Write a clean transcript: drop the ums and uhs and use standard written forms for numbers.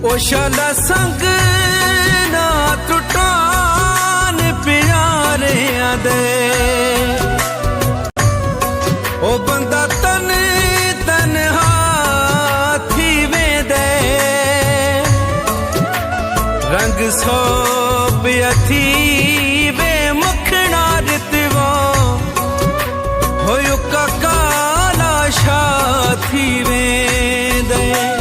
ओ शाला संग ना टुटान प्यारे दे ओ बंदा तन तनहा थी वेंदे रंग सोप अथी वे मुखना रितवो होयो काला शा थी वेंदे।